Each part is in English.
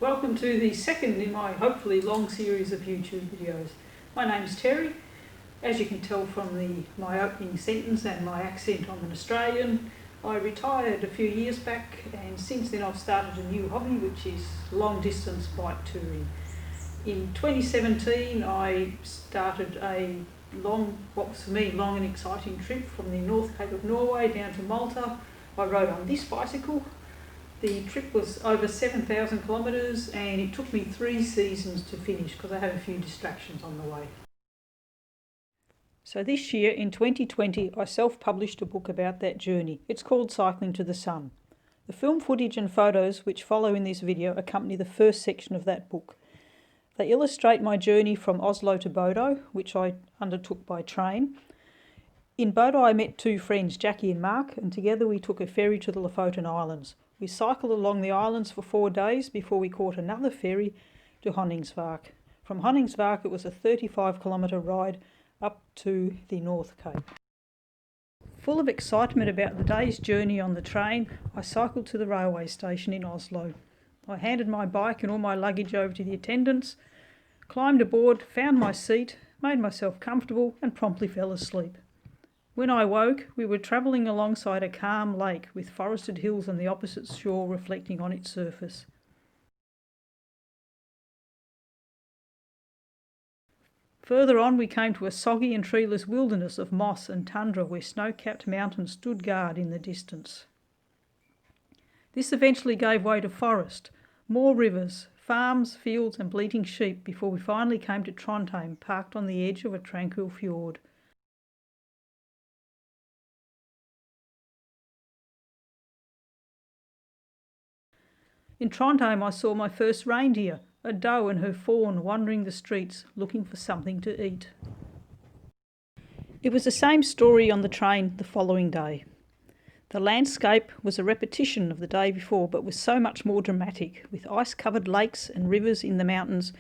Welcome to the second in my hopefully long series of YouTube videos. My name's Terry. As you can tell from my opening sentence and my accent, I'm an Australian. I retired a few years back and since then I've started a new hobby, which is long distance bike touring. In 2017 I started a what was for me long and exciting trip from the North Cape of Norway down to Malta. I rode on this bicycle. The trip was over 7,000 kilometres and it took me 3 seasons to finish because I had a few distractions on the way. So this year, in 2020, I self-published a book about that journey. It's called Cycling to the Sun. The film footage and photos which follow in this video accompany the first section of that book. They illustrate my journey from Oslo to Bodø, which I undertook by train. In Bodø I met 2 friends, Jackie and Mark, and together we took a ferry to the Lofoten Islands. We cycled along the islands for 4 days before we caught another ferry to Honningsvåg. From Honningsvåg it was a 35-kilometre ride up to the North Cape. Full of excitement about the day's journey on the train, I cycled to the railway station in Oslo. I handed my bike and all my luggage over to the attendants, climbed aboard, found my seat, made myself comfortable and promptly fell asleep. When I woke, we were travelling alongside a calm lake with forested hills on the opposite shore reflecting on its surface. Further on we came to a soggy and treeless wilderness of moss and tundra where snow-capped mountains stood guard in the distance. This eventually gave way to forest, more rivers, farms, fields and bleating sheep before we finally came to Trondheim, parked on the edge of a tranquil fjord. In Trondheim I saw my first reindeer, a doe and her fawn wandering the streets looking for something to eat. It was the same story on the train the following day. The landscape was a repetition of the day before but was so much more dramatic, with ice-covered lakes and rivers in the mountains,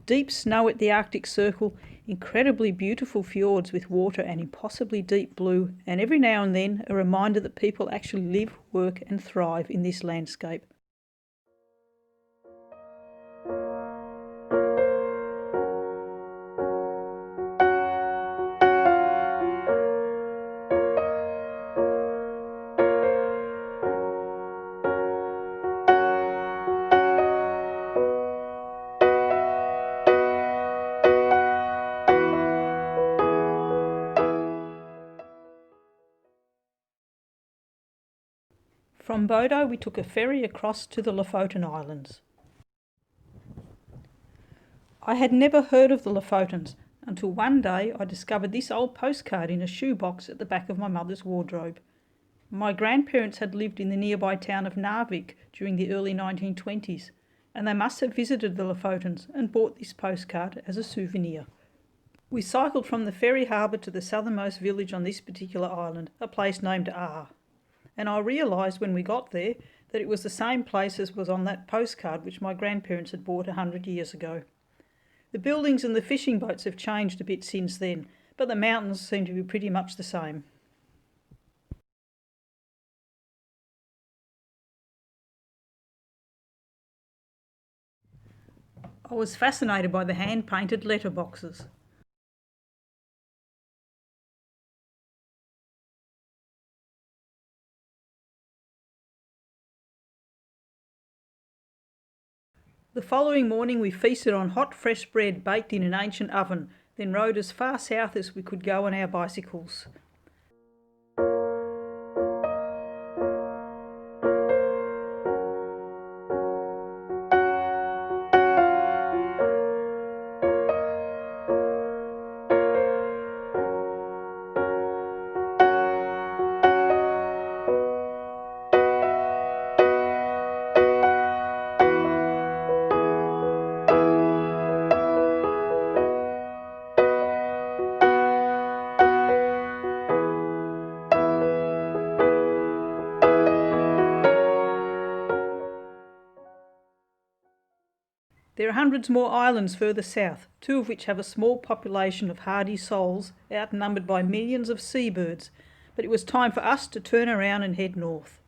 deep snow at the Arctic Circle, incredibly beautiful fjords with water and impossibly deep blue, and every now and then a reminder that people actually live, work and thrive in this landscape. From Bodø we took a ferry across to the Lofoten Islands. I had never heard of the Lofotens until one day I discovered this old postcard in a shoebox at the back of my mother's wardrobe. My grandparents had lived in the nearby town of Narvik during the early 1920s, and they must have visited the Lofotens and bought this postcard as a souvenir. We cycled from the ferry harbour to the southernmost village on this particular island, a place named Aar. And I realised when we got there that it was the same place as was on that postcard which my grandparents had bought 100 years ago. The buildings and the fishing boats have changed a bit since then, but the mountains seem to be pretty much the same. I was fascinated by the hand-painted letterboxes. The following morning we feasted on hot fresh bread baked in an ancient oven, then rode as far south as we could go on our bicycles. There are hundreds more islands further south, 2 of which have a small population of hardy sols outnumbered by millions of seabirds, but it was time for us to turn around and head north.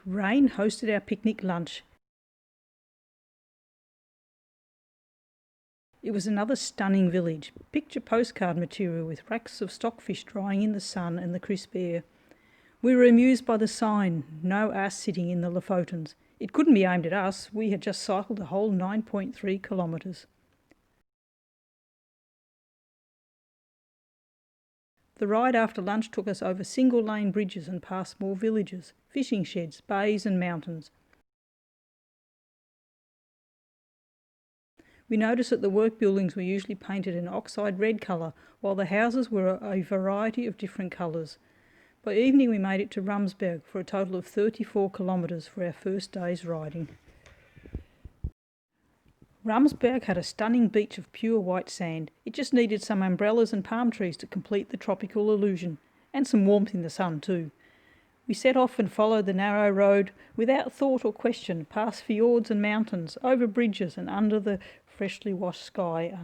Rain hosted our picnic lunch. It was another stunning village, picture postcard material with racks of stockfish drying in the sun and the crisp air. We were amused by the sign, "No ass sitting in the Lofotens." It couldn't be aimed at us, we had just cycled a whole 9.3 kilometres. The ride after lunch took us over single-lane bridges and past small villages, fishing sheds, bays and mountains. We noticed that the work buildings were usually painted an oxide red colour, while the houses were a variety of different colours. By evening we made it to Rumsberg for a total of 34 kilometres for our first day's riding. Rumsberg had a stunning beach of pure white sand. It just needed some umbrellas and palm trees to complete the tropical illusion, and some warmth in the sun too. We set off and followed the narrow road without thought or question, past fjords and mountains, over bridges and under the freshly washed sky.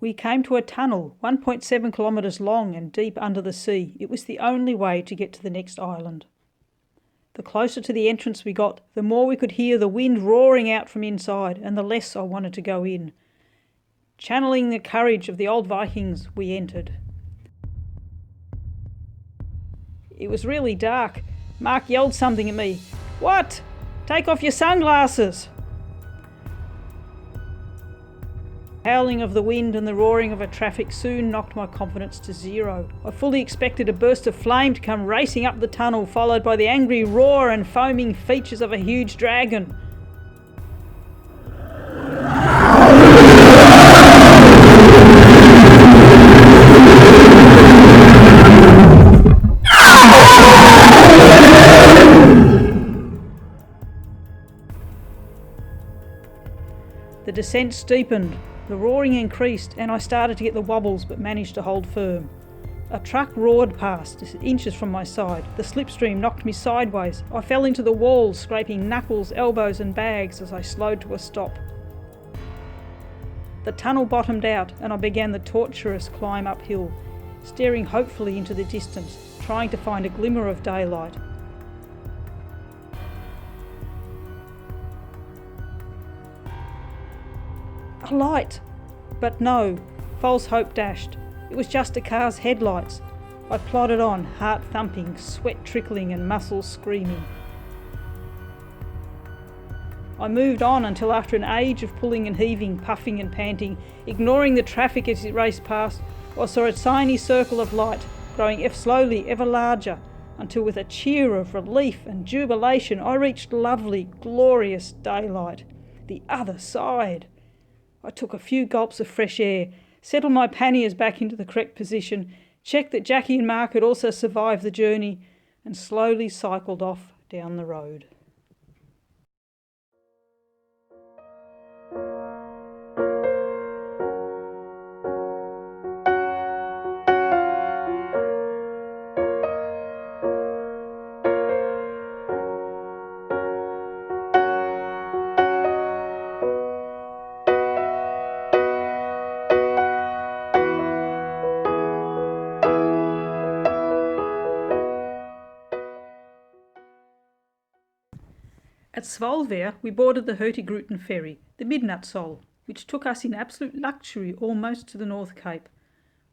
We came to a tunnel, 1.7 kilometres long and deep under the sea. It was the only way to get to the next island. The closer to the entrance we got, the more we could hear the wind roaring out from inside, and the less I wanted to go in. Channeling the courage of the old Vikings, we entered. It was really dark. Mark yelled something at me. "What? Take off your sunglasses!" The howling of the wind and the roaring of a traffic soon knocked my confidence to zero. I fully expected a burst of flame to come racing up the tunnel, followed by the angry roar and foaming features of a huge dragon. The descent steepened. The roaring increased and I started to get the wobbles but managed to hold firm. A truck roared past, inches from my side. The slipstream knocked me sideways. I fell into the walls, scraping knuckles, elbows and bags as I slowed to a stop. The tunnel bottomed out and I began the torturous climb uphill, staring hopefully into the distance, trying to find a glimmer of daylight. A light! But no, false hope dashed. It was just a car's headlights. I plodded on, heart thumping, sweat trickling and muscles screaming. I moved on until after an age of pulling and heaving, puffing and panting, ignoring the traffic as it raced past, I saw a tiny circle of light, growing slowly ever larger, until with a cheer of relief and jubilation I reached lovely, glorious daylight. The other side! I took a few gulps of fresh air, settled my panniers back into the correct position, checked that Jackie and Mark had also survived the journey, and slowly cycled off down the road. At Svolvær we boarded the Hurtigruten ferry, the Midnattssol, which took us in absolute luxury almost to the North Cape.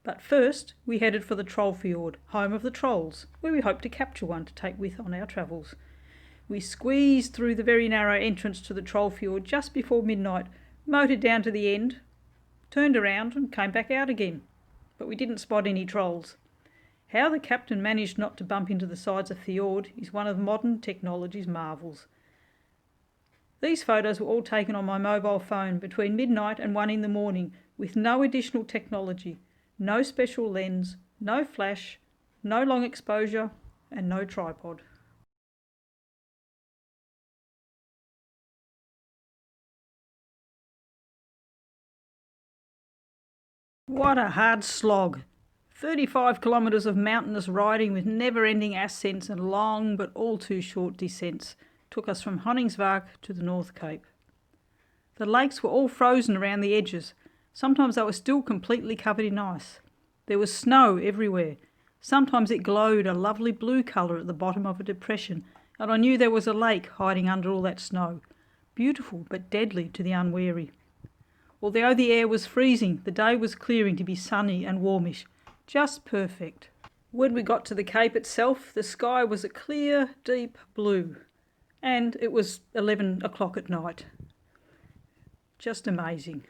But first we headed for the Trollfjord, home of the trolls, where we hoped to capture one to take with on our travels. We squeezed through the very narrow entrance to the Trollfjord just before midnight, motored down to the end, turned around and came back out again. but we didn't spot any trolls. How the captain managed not to bump into the sides of fjord is one of modern technology's marvels. These photos were all taken on my mobile phone between midnight and 1 in the morning with no additional technology, no special lens, no flash, no long exposure and no tripod. What a hard slog! 35 kilometres of mountainous riding with never-ending ascents and long but all too short descents took us from Honningsvåg to the North Cape. The lakes were all frozen around the edges. Sometimes they were still completely covered in ice. There was snow everywhere. Sometimes it glowed a lovely blue colour at the bottom of a depression, and I knew there was a lake hiding under all that snow. Beautiful but deadly to the unwary. Although the air was freezing, the day was clearing to be sunny and warmish. Just perfect. When we got to the Cape itself, the sky was a clear, deep blue. And it was 11 o'clock at night. Just amazing.